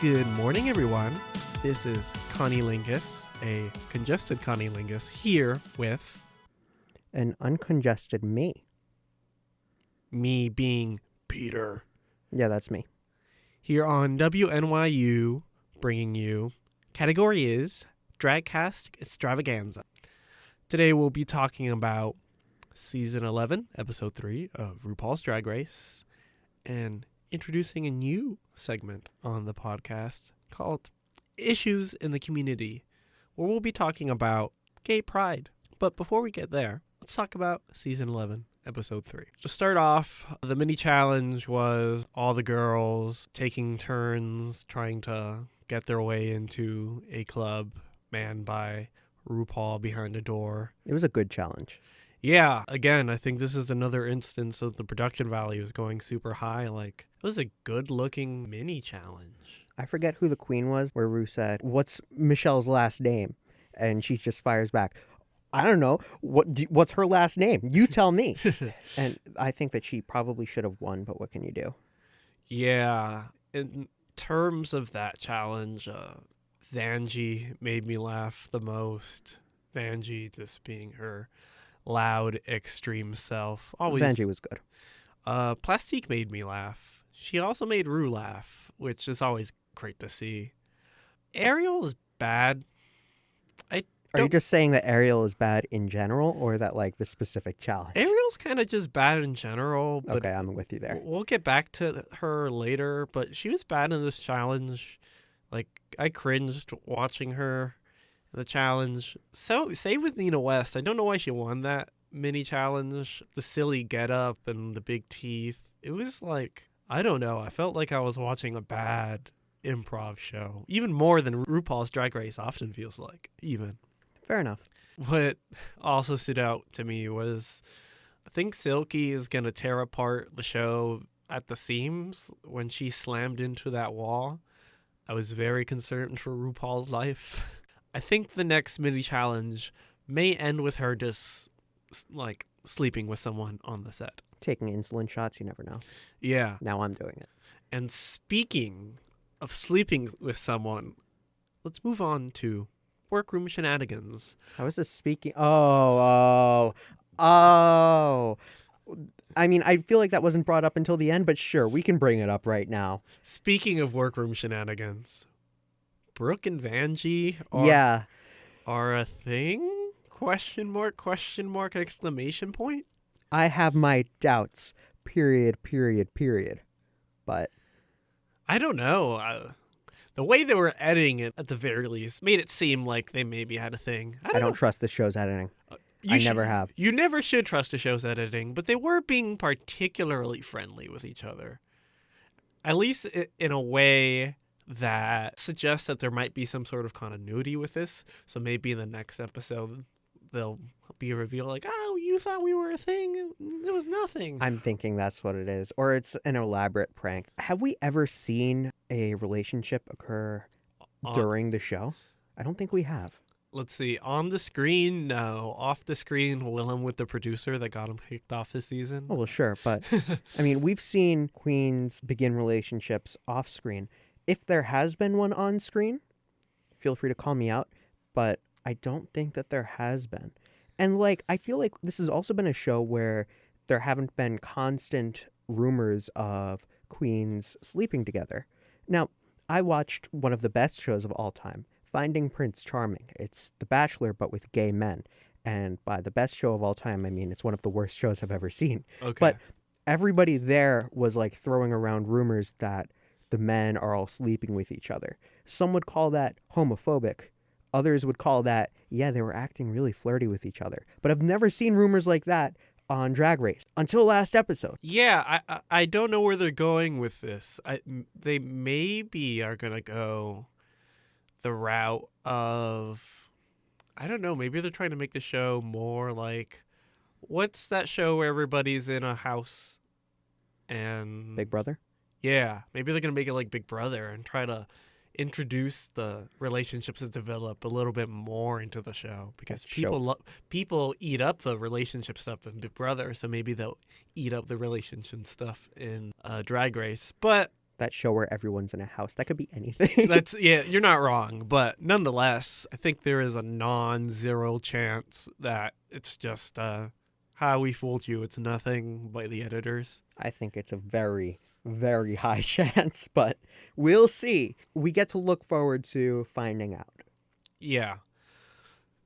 Good morning, everyone. This is Connie Lingus, a congested Connie Lingus, here with An uncongested me. me being Peter. Yeah, that's me. Here on WNYU, bringing you category is Dragcast Extravaganza. Today we'll be talking about Season 11, Episode 3 of RuPaul's Drag Race, and introducing a new segment on the podcast called Issues in the Community, where we'll be talking about gay pride. But before we get there, let's talk about Season 11, Episode 3. To start off, the mini challenge was all the girls taking turns trying to get their way into a club manned by RuPaul behind a door. It was a good challenge. Yeah, again, I think this is another instance of the production value is going super high. Like, it was a good-looking mini challenge. I forget who the queen was, where Ru said, "What's Michelle's last name?" And she just fires back, "I don't know. What's her last name? You tell me." And I think that she probably should have won, but what can you do? Yeah, in terms of that challenge, Vanjie made me laugh the most. Vanjie just being her loud, extreme self. Always. Vanjie was good. Plastique made me laugh. She also made Ru laugh, which is always great to see. Ariel is bad. Are you just saying that Ariel is bad in general, or that, like, the specific challenge? Ariel's kind of just bad in general. But okay, I'm with you there. We'll get back to her later, but she was bad in this challenge. Like, I cringed watching her in the challenge. So, same with Nina West. I don't know why she won that mini challenge. The silly getup and the big teeth. It was like, I don't know. I felt like I was watching a bad improv show. Even more than RuPaul's Drag Race often feels like, even. Fair enough. What also stood out to me was, I think Silky is going to tear apart the show at the seams when she slammed into that wall. I was very concerned for RuPaul's life. I think the next mini challenge may end with her just, like, sleeping with someone on the set. Taking insulin shots, you never know. Yeah. Now I'm doing it. And speaking of sleeping with someone, let's move on to workroom shenanigans. How is this speaking? Oh. I mean, I feel like that wasn't brought up until the end, but sure, we can bring it up right now. Speaking of workroom shenanigans, Brooke and Vanjie are a thing? Question mark, exclamation point? I have my doubts. Period. But I don't know. The way they were editing it, at the very least, made it seem like they maybe had a thing. I don't trust the show's editing. I never have. You never should trust a show's editing, but they were being particularly friendly with each other. At least in a way that suggests that there might be some sort of continuity with this. So maybe in the next episode, there'll be a reveal like, oh, you thought we were a thing? It was nothing. I'm thinking that's what it is. Or it's an elaborate prank. Have we ever seen a relationship occur during the show? I don't think we have. Let's see. On the screen, no. Off the screen, Willem with the producer that got him kicked off this season. Oh, well, sure. But, I mean, we've seen queens begin relationships off screen. If there has been one on screen, feel free to call me out. But I don't think that there has been. And, like, I feel like this has also been a show where there haven't been constant rumors of queens sleeping together. Now, I watched one of the best shows of all time, Finding Prince Charming. It's The Bachelor, but with gay men. And by the best show of all time, I mean it's one of the worst shows I've ever seen. Okay. But everybody there was, like, throwing around rumors that the men are all sleeping with each other. Some would call that homophobic. Others would call that, yeah, they were acting really flirty with each other. But I've never seen rumors like that on Drag Race until last episode. Yeah, I don't know where they're going with this. They maybe are going to go the route of, I don't know, maybe they're trying to make the show more like, what's that show where everybody's in a house and... Big Brother? Yeah, maybe they're going to make it like Big Brother and try to introduce the relationships that develop a little bit more into the show, because people eat up the relationship stuff in Big Brother, so maybe they'll eat up the relationship stuff in Drag Race. But that show where everyone's in a house. That could be anything. That's yeah, you're not wrong, but nonetheless, I think there is a non-zero chance that it's just how we fooled you. It's nothing by the editors. I think it's a very, very high chance, but we'll see. We get to look forward to finding out. Yeah.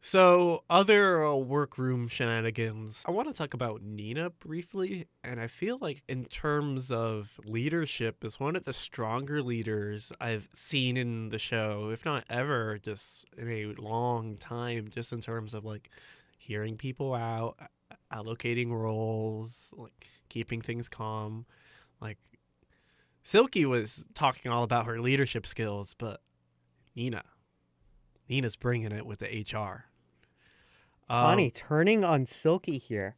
So, other workroom shenanigans. I want to talk about Nina briefly, and I feel like in terms of leadership is one of the stronger leaders I've seen in the show, if not ever, just in a long time, just in terms of like hearing people out, allocating roles, like keeping things calm. Like Silky was talking all about her leadership skills, but Nina's bringing it with the HR. Connie turning on Silky here.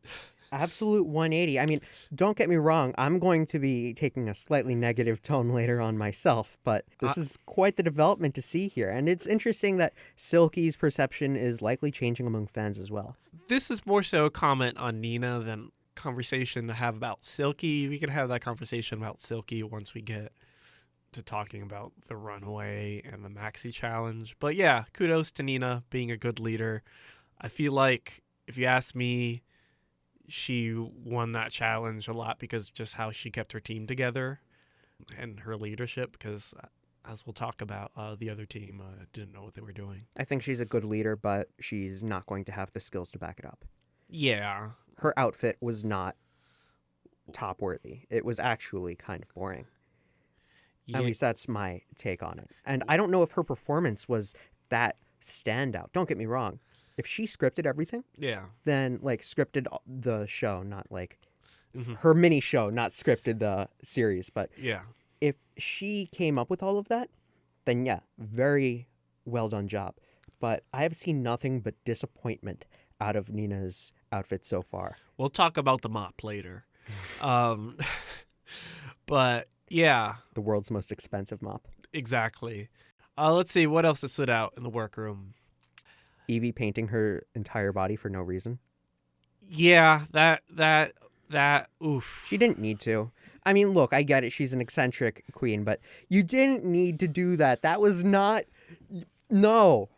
Absolute 180. I mean, don't get me wrong. I'm going to be taking a slightly negative tone later on myself, but this is quite the development to see here. And it's interesting that Silky's perception is likely changing among fans as well. This is more so a comment on Nina than conversation to have about Silky. We could have that conversation about Silky once we get to talking about the runway and the maxi challenge. But yeah, kudos to Nina being a good leader. I feel like, if you ask me, she won that challenge a lot because just how she kept her team together and her leadership, because as we'll talk about, the other team didn't know what they were doing. I think she's a good leader, but she's not going to have the skills to back it up. Yeah. Her outfit was not top worthy. It was actually kind of boring. Yeah. At least that's my take on it. And I don't know if her performance was that standout. Don't get me wrong. If she scripted everything, Yeah. then like scripted the show, not like Mhm. her mini show, not scripted the series. But Yeah. if she came up with all of that, then yeah, very well done job. But I have seen nothing but disappointment out of Nina's outfit so far. We'll talk about the mop later. But yeah, The world's most expensive mop. exactly. Let's see what else stood out in the workroom. Evie painting her entire body for no reason. Yeah, that oof. She didn't need to. I mean, look, I get it. She's an eccentric queen, but you didn't need to do that. That was not... No.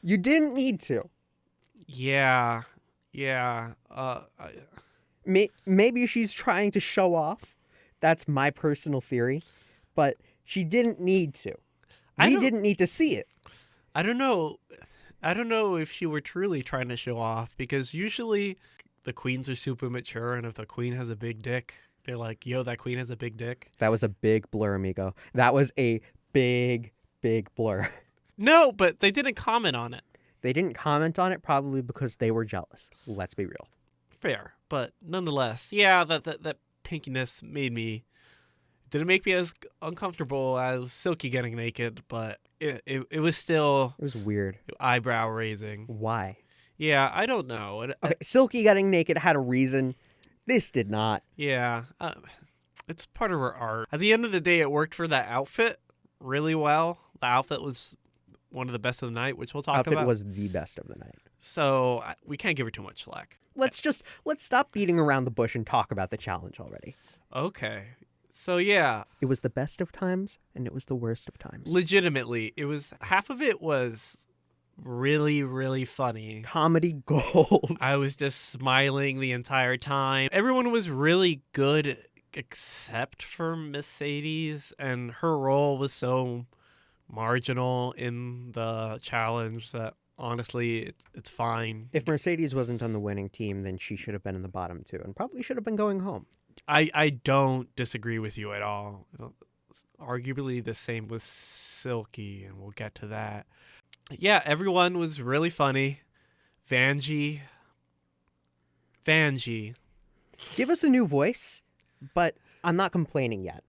You didn't need to. Yeah. Maybe she's trying to show off. That's my personal theory. But she didn't need to. We didn't need to see it. I don't know if she were truly trying to show off, because usually the queens are super mature, and if the queen has a big dick, they're like, yo, that queen has a big dick. That was a big blur, amigo. That was a big, big blur. No, but they didn't comment on it. They didn't comment on it probably because they were jealous. Let's be real. Fair. But nonetheless, yeah, that pinkiness didn't make me as uncomfortable as Silky getting naked, but it was still It was weird. eyebrow raising. Why? Yeah, I don't know. Okay, Silky getting naked had a reason. This did not. Yeah, it's part of her art. At the end of the day, it worked for that outfit really well. The outfit was one of the best of the night, which we'll talk Outfit about. was the best of the night. So we can't give her too much slack. Let's stop beating around the bush and talk about the challenge already. Okay. So yeah, It was the best of times and it was the worst of times. legitimately, it was half of it was really, really funny. Comedy gold. I was just smiling the entire time. Everyone was really good except for Mercedes, and her role was so marginal in the challenge that honestly it's fine. If Mercedes wasn't on the winning team, then she should have been in the bottom two and probably should have been going home. I don't disagree with you at all. Arguably the same with Silky, and we'll get to that. Yeah, everyone was really funny. Vanjie. Give us a new voice, but I'm not complaining yet.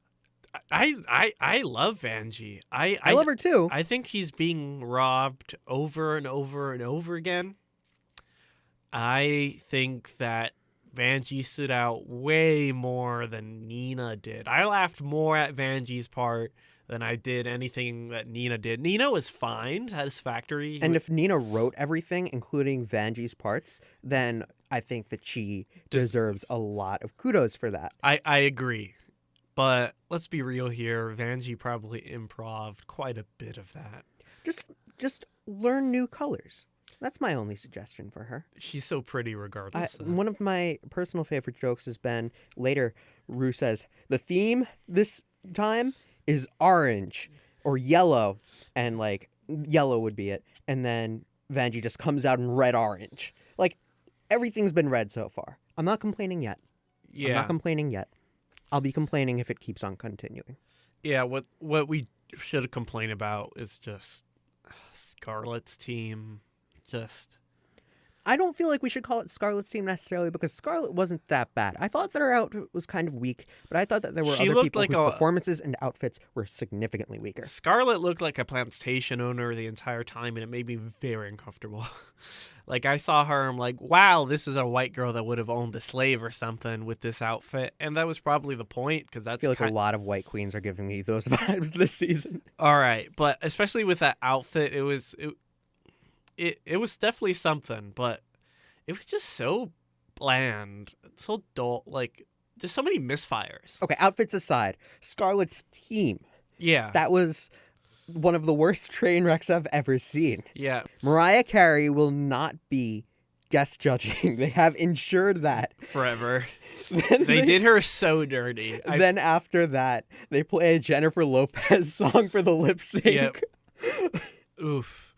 I love Vanjie. I love her too. I think he's being robbed over and over and over again. I think that Vanjie stood out way more than Nina did. I laughed more at Vanjie's part than I did anything that Nina did. Nina was fine, satisfactory. And if Nina wrote everything, including Vanjie's parts, then I think that she deserves a lot of kudos for that. I agree. But let's be real here. Vanjie probably improv'd quite a bit of that. Just learn new colors. That's my only suggestion for her. She's so pretty regardless. One of my personal favorite jokes has been later, Rue says, the theme this time is orange or yellow, and like yellow would be it. And then Vanjie just comes out in red-orange. Like, everything's been red so far. I'm not complaining yet. Yeah. I'm not complaining yet. I'll be complaining if it keeps on continuing. Yeah, what we should complain about is just Scarlett's team. Just I don't feel like we should call it Scarlett's team necessarily because Scarlett wasn't that bad. I thought that her outfit was kind of weak, but I thought that there were She other looked people like whose performances and outfits were significantly weaker. Scarlett looked like a plantation owner the entire time, and it made me very uncomfortable. Like, I saw her, I'm like, wow, this is a white girl that would have owned a slave or something with this outfit. And that was probably the point, because that's I feel like a lot of white queens are giving me those vibes this season. All right, but especially with that outfit, it was definitely something, but it was just so bland, so dull, like, just so many misfires. Okay, outfits aside, Scarlett's team. Yeah. That was one of the worst train wrecks I've ever seen. Yeah. Mariah Carey will not be guest judging. They have ensured that. Forever. They did her so dirty. Then after that, they play a Jennifer Lopez song for the lip sync. Yep. Oof.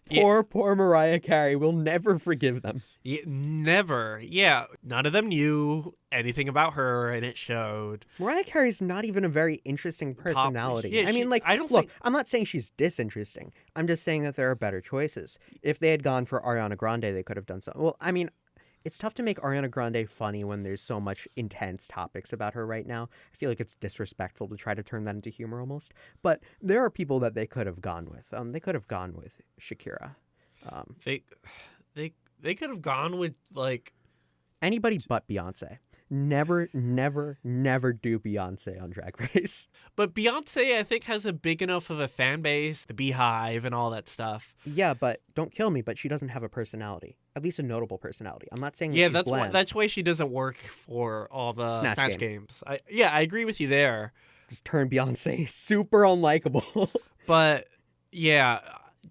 Poor Mariah Carey. We'll never forgive them. Yeah, never. Yeah. None of them knew anything about her, and it showed. Mariah Carey's not even a very interesting personality. Yeah, I mean, like, I don't look, think... I'm not saying she's disinteresting. I'm just saying that there are better choices. If they had gone for Ariana Grande, they could have done so. Well, I mean, it's tough to make Ariana Grande funny when there's so much intense topics about her right now. I feel like it's disrespectful to try to turn that into humor almost. But there are people that they could have gone with. They could have gone with Shakira. They could have gone with, like... Anybody but Beyonce. Never do Beyonce on Drag Race. But Beyonce, I think, has a big enough of a fan base, the Beehive and all that stuff. Yeah, but don't kill me, but she doesn't have a personality. At least a notable personality. I'm not saying that yeah, she's that's why she doesn't work for all the Snatch Games. I agree with you there. Just turn Beyonce super unlikable. But yeah,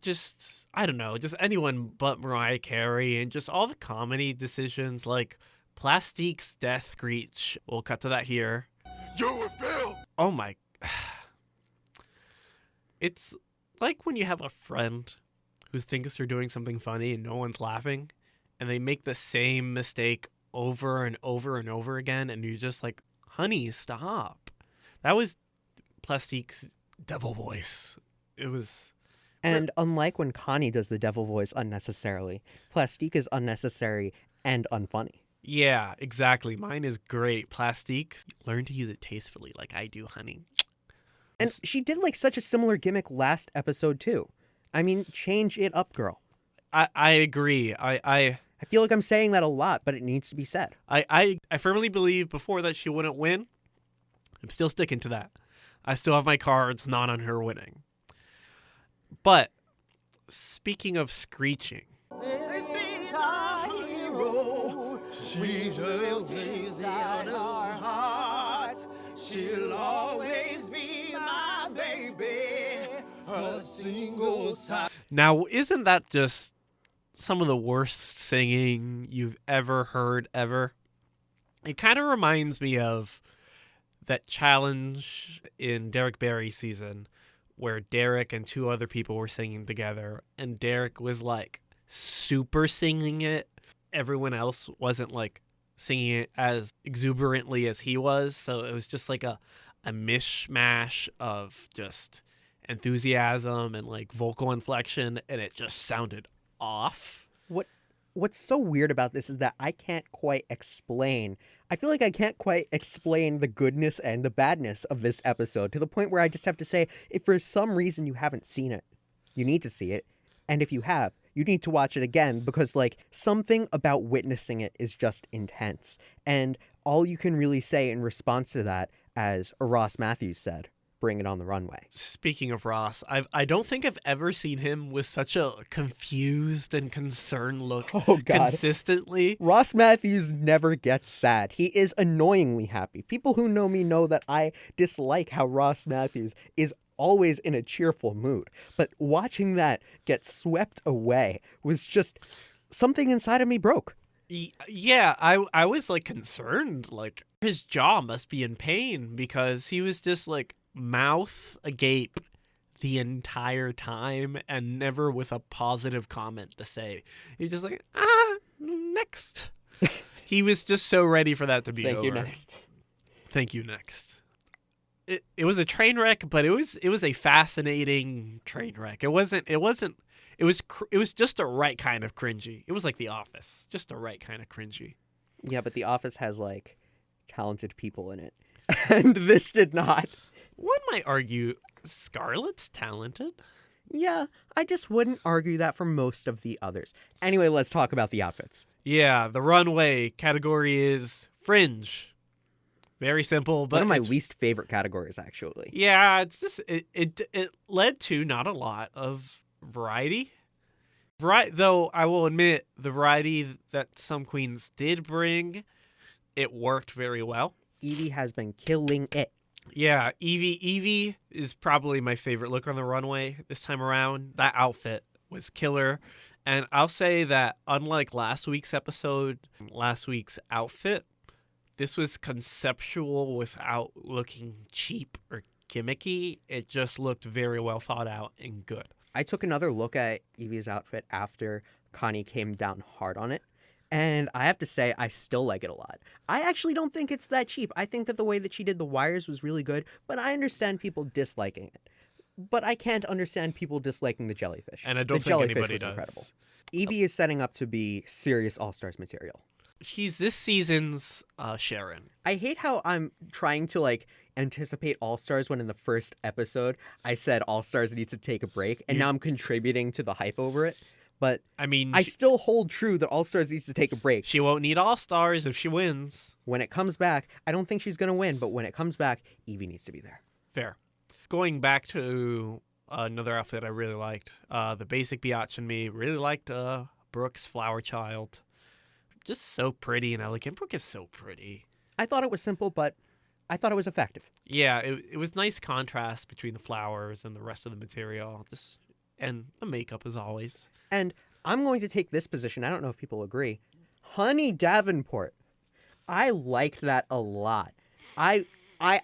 just I don't know, just anyone but Mariah Carey and just all the comedy decisions like Plastique's death screech. We'll cut to that here. You will fail. Oh my. It's like when you have a friend who thinks they're doing something funny and no one's laughing, and they make the same mistake over and over and over again, and you're just like, honey, stop. That was Plastique's devil voice. It was... And unlike when Connie does the devil voice unnecessarily, Plastique is unnecessary and unfunny. Yeah, exactly. Mine is great. Plastique, learn to use it tastefully like I do, honey. And she did like such a similar gimmick last episode too. I mean, change it up, girl. I agree. I feel like I'm saying that a lot, but it needs to be said. I firmly believe before that she wouldn't win. I'm still sticking to that. I still have my cards not on her winning. But speaking of screeching, she'll always be my baby, a single time. Now, isn't that just some of the worst singing you've ever heard ever? It kind of reminds me of that challenge in Derek Barry's season where Derek and two other people were singing together, and Derek was like super singing it. Everyone else wasn't like singing it as exuberantly as he was, so it was just like a mishmash of just enthusiasm and like vocal inflection, and it just sounded off. What's so weird about this is that I can't quite explain. I feel like I can't quite explain the goodness and the badness of this episode to the point where I just have to say, if for some reason you haven't seen it, you need to see it. And if you have, you need to watch it again because, like, something about witnessing it is just intense. And all you can really say in response to that, as Ross Matthews said, bring it on the runway. Speaking of Ross, I don't think I've ever seen him with such a confused and concerned look Oh, God. consistently. Ross Matthews never gets sad. He is annoyingly happy. People who know me know that I dislike how Ross Matthews is always in a cheerful mood. But watching that get swept away was just something inside of me broke. Yeah, I was like concerned, like his jaw must be in pain because he was just like mouth agape the entire time and never with a positive comment to say. He's just like, next. He was just so ready for that to be over. Thank you, next. Thank you, next. It was a train wreck, but it was a fascinating train wreck. It was just a right kind of cringy. It was like The Office, just a right kind of cringy. Yeah, but The Office has, like, talented people in it. And this did not. One might argue Scarlett's talented. Yeah, I just wouldn't argue that for most of the others. Anyway, let's talk about the outfits. Yeah, the runway category is fringe. Very simple, but one of my it's- least favorite categories, actually. Yeah, it's just it led to not a lot of variety. Though I will admit the variety that some queens did bring, it worked very well. Evie has been killing it. Yeah, Evie is probably my favorite look on the runway this time around. That outfit was killer. And I'll say that unlike last week's episode, last week's outfit, this was conceptual without looking cheap or gimmicky. It just looked very well thought out and good. I took another look at Evie's outfit after Connie came down hard on it. And I have to say, I still like it a lot. I actually don't think it's that cheap. I think that the way that she did the wires was really good, but I understand people disliking it. But I can't understand people disliking the jellyfish. And I don't the think jellyfish anybody was does. incredible. Evie is setting up to be serious All-Stars material. She's this season's Sharon. I hate how I'm trying to, like, anticipate All-Stars when in the first episode I said All-Stars needs to take a break, and now I'm contributing to the hype over it. But I mean, I still hold true that All-Stars needs to take a break. she won't need All-Stars if she wins. When it comes back, I don't think she's going to win, but when it comes back, Evie needs to be there. Fair. Going back to another outfit I really liked, the basic biatch in me really liked Brooke's Flower Child. Just so pretty and elegant. Brooke is so pretty. I thought it was simple, but I thought it was effective. Yeah, it was nice contrast between the flowers and the rest of the material. And the makeup as always. And I'm going to take this position. I don't know if people agree. Honey Davenport. I liked that a lot. I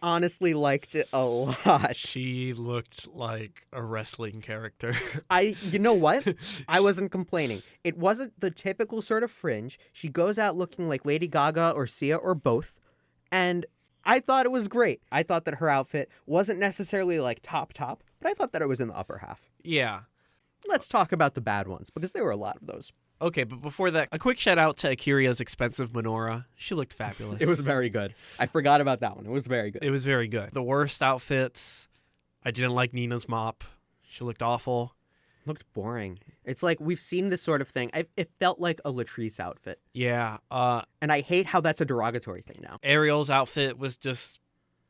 honestly liked it a lot. She looked like a wrestling character. You know what? I wasn't complaining. It wasn't the typical sort of fringe. She goes out looking like Lady Gaga or Sia or both. And I thought it was great. I thought that her outfit wasn't necessarily like top, but I thought that it was in the upper half. Yeah. Let's talk about the bad ones, because there were a lot of those. Okay, but before that, a quick shout out to Akira's expensive menorah. She looked fabulous. It was very good. I forgot about that one. It was very good. It was very good. The worst outfits, I didn't like Nina's mop. She looked awful. Looked boring. It's like we've seen this sort of thing. It felt like a Latrice outfit. Yeah. And I hate how that's a derogatory thing now. Ariel's outfit was just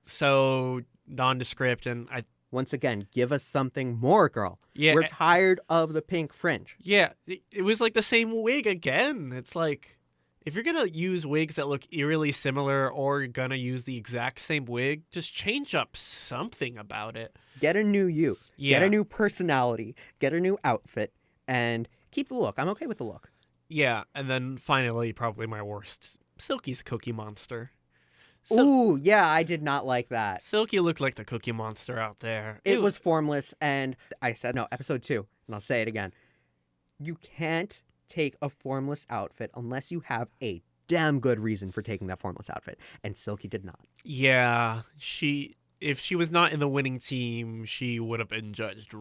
so nondescript, and Once again, give us something more, girl. Yeah. We're tired of the pink fringe. Yeah, it was like the same wig again. It's like, if you're going to use wigs that look eerily similar or you're going to use the exact same wig, just change up something about it. Get a new you. Yeah. Get a new personality. Get a new outfit. And keep the look. I'm okay with the look. Yeah, and then finally, probably my worst, Silky's Cookie Monster. Ooh, yeah, I did not like that. Silky looked like the Cookie Monster out there. It was formless, and I said, no, episode 2, and I'll say it again. You can't take a formless outfit unless you have a damn good reason for taking that formless outfit, and Silky did not. Yeah, if she was not in the winning team, she would have been judged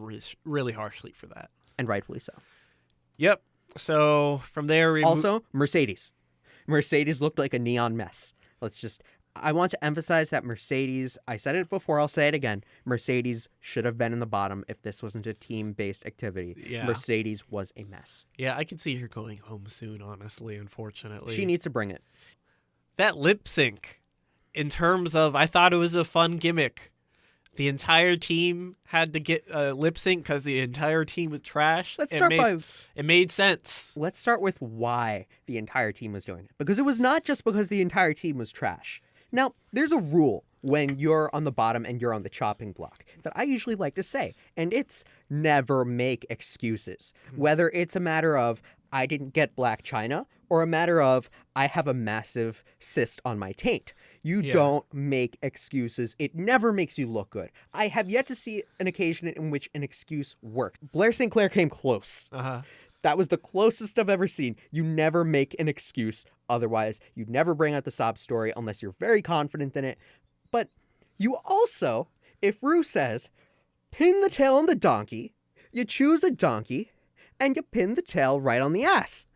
really harshly for that. And rightfully so. Yep. So from there, Also, Mercedes. Mercedes looked like a neon mess. I want to emphasize that Mercedes, I said it before, I'll say it again, Mercedes should have been in the bottom if this wasn't a team-based activity. Yeah. Mercedes was a mess. Yeah, I can see her going home soon, honestly, unfortunately. She needs to bring it. That lip sync, in terms of, I thought it was a fun gimmick. the entire team had to get lip sync because the entire team was trash. Let's it start made, It made sense. Let's start with why the entire team was doing it. Because it was not just because the entire team was trash. Now, there's a rule when you're on the bottom and you're on the chopping block that I usually like to say, and it's never make excuses. Whether it's a matter of I didn't get black china or a matter of I have a massive cyst on my taint. You don't make excuses. It never makes you look good. I have yet to see an occasion in which an excuse worked. Blair St. Clair came close. That was the closest I've ever seen. You never make an excuse otherwise. You never bring out the sob story unless you're very confident in it. But you also, if Rue says, pin the tail on the donkey, you choose a donkey, and you pin the tail right on the ass.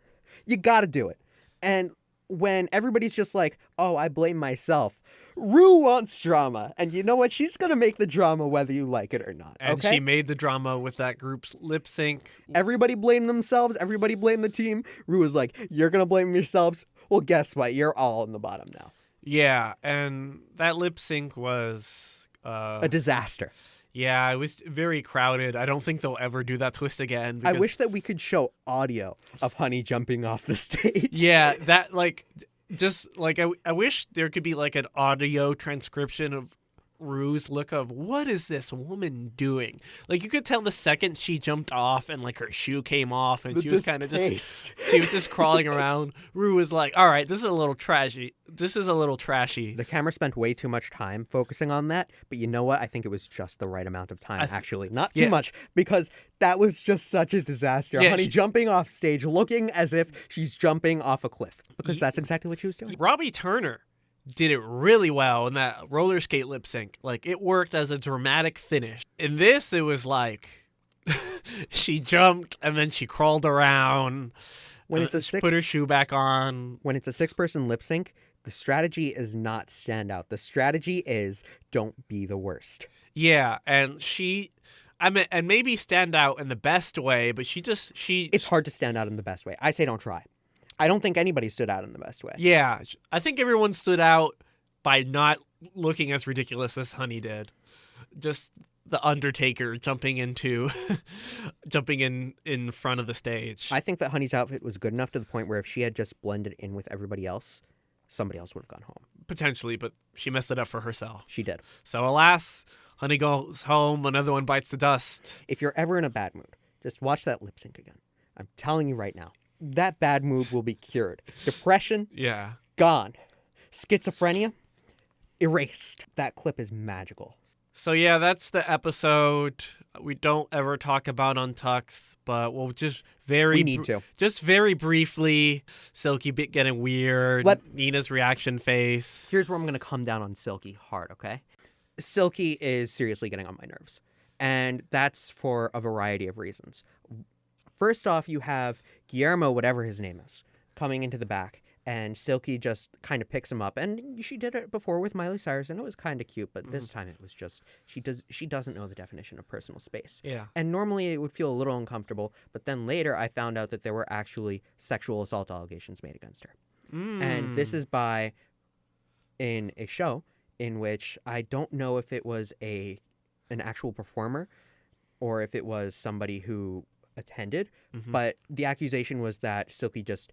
You gotta do it. And when everybody's just like, oh, I blame myself, Rue wants drama. And you know what? She's going to make the drama whether you like it or not. And okay? she made the drama with that group's lip sync. Everybody blamed themselves. Everybody blamed the team. Rue was like, you're going to blame yourselves. Well, guess what? You're all in the bottom now. Yeah, and that lip sync was... a disaster. Yeah, it was very crowded. I don't think they'll ever do that twist again. I wish that we could show audio of Honey jumping off the stage. Yeah, that, like, just, like, I wish there could be, like, an audio transcription of Rue's look of, what is this woman doing? Like, you could tell the second she jumped off and, like, her shoe came off and she was kind of just, she was just crawling around. Rue was like, all right, this is a little trashy. The camera spent way too much time focusing on that, but you know what? I think it was just the right amount of time, actually. Not too much, because that was just such a disaster. Yeah, Honey jumping off stage, looking as if she's jumping off a cliff, because that's exactly what she was doing. Robbie Turner did it really well in that roller skate lip sync. Like, it worked as a dramatic finish. In this, it was like she jumped and then she crawled around. When it's put her shoe back on. When it's a 6-person lip sync, the strategy is not stand out. The strategy is don't be the worst. Yeah, and and maybe stand out in the best way, but It's hard to stand out in the best way. I say don't try. I don't think anybody stood out in the best way. Yeah, I think everyone stood out by not looking as ridiculous as Honey did. Just the Undertaker jumping in front of the stage. I think that Honey's outfit was good enough to the point where if she had just blended in with everybody else, somebody else would have gone home. Potentially, but she messed it up for herself. She did. So alas, Honey goes home, another one bites the dust. If you're ever in a bad mood, just watch that lip sync again. I'm telling you right now. That bad mood will be cured. Depression, gone. Schizophrenia, erased. That clip is magical. So yeah, that's the episode. We don't ever talk about Untux, but we'll just very briefly, Silky bit getting weird, Nina's reaction face. Here's where I'm going to come down on Silky hard, okay? Silky is seriously getting on my nerves, and that's for a variety of reasons. First off, you have Guillermo, whatever his name is, coming into the back, and Silky just kind of picks him up. And she did it before with Miley Cyrus, and it was kind of cute, but this time it was just, she doesn't know the definition of personal space. Yeah. And normally it would feel a little uncomfortable, but then later I found out that there were actually sexual assault allegations made against her. And this is in a show in which I don't know if it was an actual performer or if it was somebody who attended, but the accusation was that Silky just,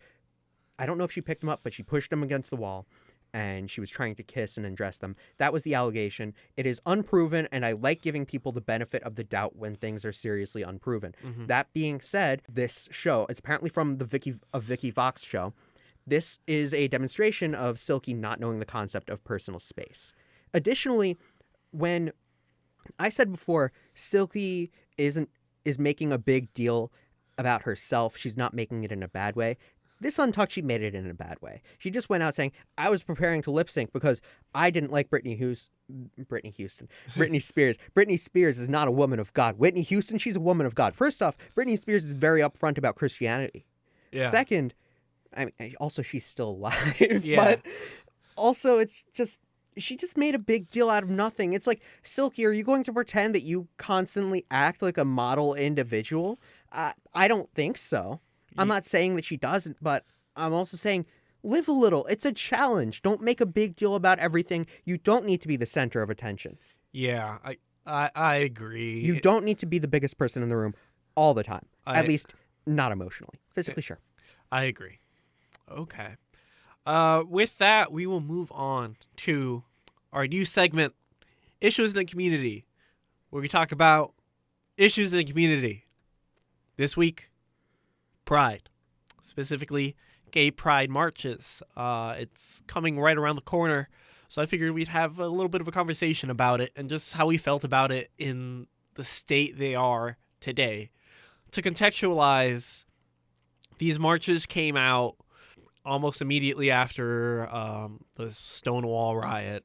I don't know if she picked him up, but she pushed him against the wall and she was trying to kiss and undress them. That was the allegation. It is unproven, and I like giving people the benefit of the doubt when things are seriously unproven. That being said, this show, it's apparently from the Vicky Vox show. This is a demonstration of Silky not knowing the concept of personal space. Additionally, when I said before, Silky is making a big deal about herself. She's not making it in a bad way. This Untucked, she made it in a bad way. She just went out saying, I was preparing to lip sync because I didn't like Britney Spears. Britney Spears is not a woman of God. Whitney Houston, she's a woman of God. First off, Britney Spears is very upfront about Christianity. Yeah. Second, I mean, also she's still alive. Yeah. But also it's just, she just made a big deal out of nothing. It's like, Silky, are you going to pretend that you constantly act like a model individual? I don't think so. I'm not saying that she doesn't, but I'm also saying live a little. It's a challenge. Don't make a big deal about everything. You don't need to be the center of attention. Yeah, I agree. You don't need to be the biggest person in the room all the time. At least not emotionally. Physically, sure. I agree. Okay. With that, we will move on to our new segment, Issues in the Community, where we talk about issues in the community. This week, Pride. Specifically, gay pride marches. It's coming right around the corner, so I figured we'd have a little bit of a conversation about it and just how we felt about it in the state they are today. To contextualize, these marches came out almost immediately after the Stonewall riot,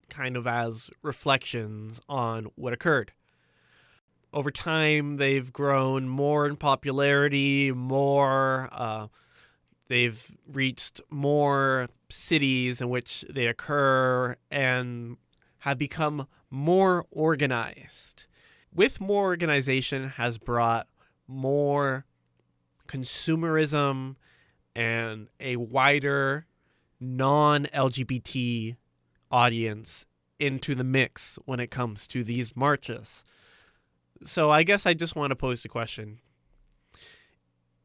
kind of as reflections on what occurred. Over time, they've grown more in popularity, they've reached more cities in which they occur and have become more organized. With more organization has brought more consumerism and a wider non-LGBT audience into the mix when it comes to these marches. So I guess I just want to pose the question.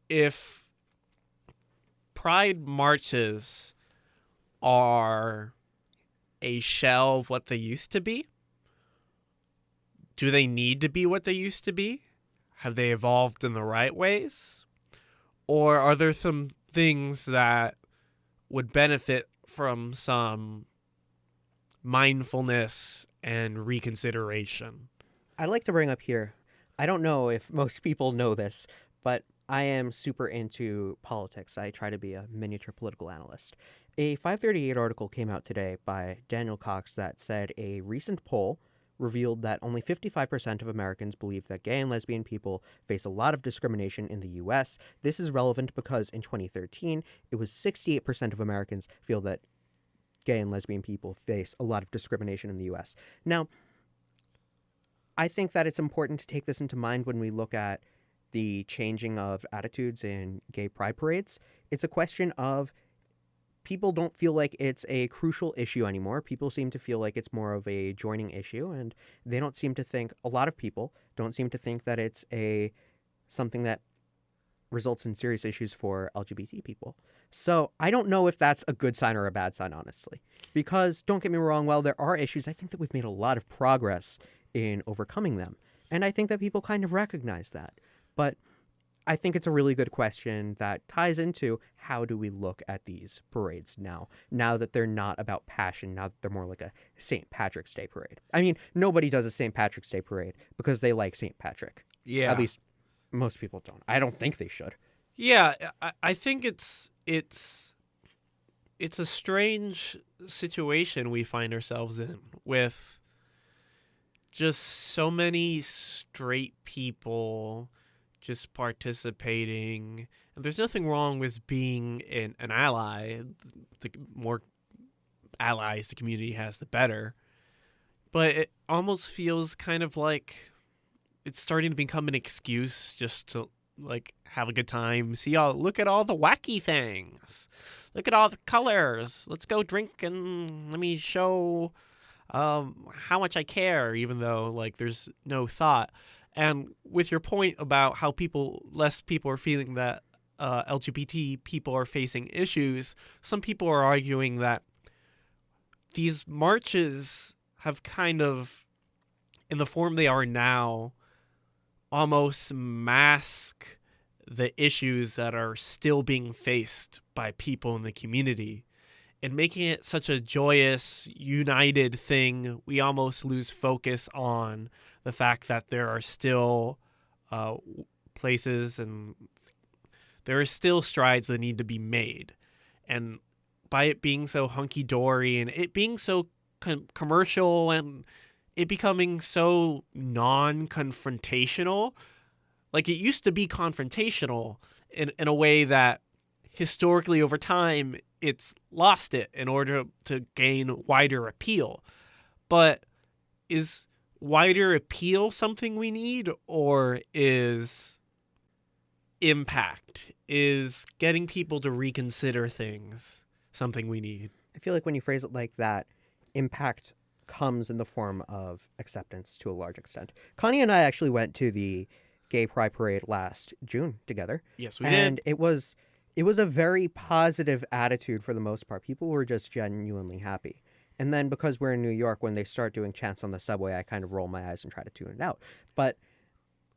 If pride marches are a shell of what they used to be, do they need to be what they used to be? Have they evolved in the right ways? Or are there some things that would benefit from some mindfulness and reconsideration? I'd like to bring up here, I don't know if most people know this, but I am super into politics. I try to be a miniature political analyst. A 538 article came out today by Daniel Cox that said a recent poll revealed that only 55% of Americans believe that gay and lesbian people face a lot of discrimination in the U.S. This is relevant because in 2013, it was 68% of Americans feel that gay and lesbian people face a lot of discrimination in the U.S. Now, I think that it's important to take this into mind when we look at the changing of attitudes in gay pride parades. It's a question of people don't feel like it's a crucial issue anymore. People seem to feel like it's more of a joining issue, and they don't seem to think, a lot of people don't seem to think that it's something that results in serious issues for LGBT people. So I don't know if that's a good sign or a bad sign, honestly. Because, don't get me wrong, while there are issues, I think that we've made a lot of progress in overcoming them. And I think that people kind of recognize that. But I think it's a really good question that ties into how do we look at these parades now that they're not about passion, now that they're more like a St. Patrick's Day parade. I mean, nobody does a St. Patrick's Day parade because they like St. Patrick. Yeah. At least most people don't. I don't think they should. Yeah, I think it's a strange situation we find ourselves in with just so many straight people just participating. And there's nothing wrong with being an ally. The more allies the community has, the better. But it almost feels kind of like it's starting to become an excuse just to like have a good time. See, look at all the wacky things. Look at all the colors. Let's go drink and let me show how much I care, even though like there's no thought. And with your point about how less people are feeling that LGBT people are facing issues, some people are arguing that these marches have kind of, in the form they are now, almost mask the issues that are still being faced by people in the community. And making it such a joyous, united thing, we almost lose focus on the fact that there are still places and there are still strides that need to be made. And by it being so hunky-dory and it being so commercial and it becoming so non-confrontational, like it used to be confrontational in a way that historically over time it's lost it in order to gain wider appeal. But is wider appeal something we need, or is impact, is getting people to reconsider things something we need? I feel like when you phrase it like that, impact comes in the form of acceptance to a large extent. Connie and I actually went to the Gay Pride Parade last June together. Yes, we And did. it was a very positive attitude for the most part. People were just genuinely happy. And then because we're in New York, when they start doing chants on the subway, I kind of roll my eyes and try to tune it out. But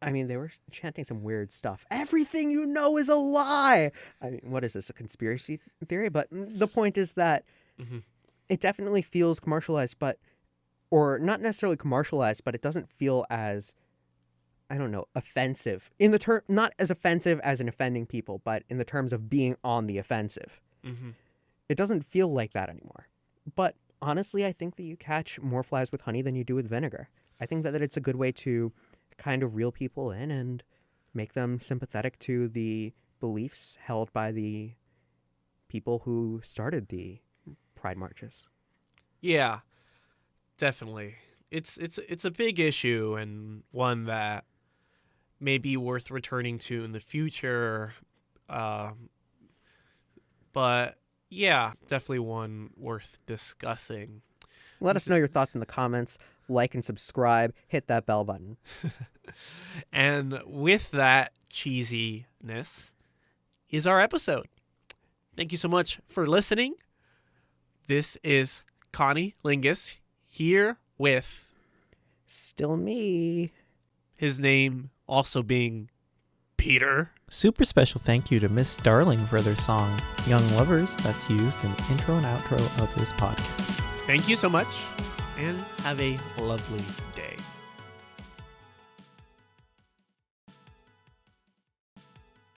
I mean, they were chanting some weird stuff. Everything you know is a lie. I mean, what is this, a conspiracy theory? But the point is that Mhm. it definitely feels commercialized, or not necessarily commercialized, but it doesn't feel as, I don't know, offensive. Not as offensive as in offending people, but in the terms of being on the offensive. Mhm. It doesn't feel like that anymore. But honestly, I think that you catch more flies with honey than you do with vinegar. I think that it's a good way to kind of reel people in and make them sympathetic to the beliefs held by the people who started the pride marches. Yeah, definitely. It's a big issue and one that may be worth returning to in the future. But yeah, definitely one worth discussing. Let us know your thoughts in the comments. Like and subscribe. Hit that bell button. And with that cheesiness is our episode. Thank you so much for listening. This is Connie Lingus here with Still me. his name also being Peter. Super special thank you to Miss Darling for their song Young Lovers that's used in the intro and outro of this podcast. Thank you so much and have a lovely day.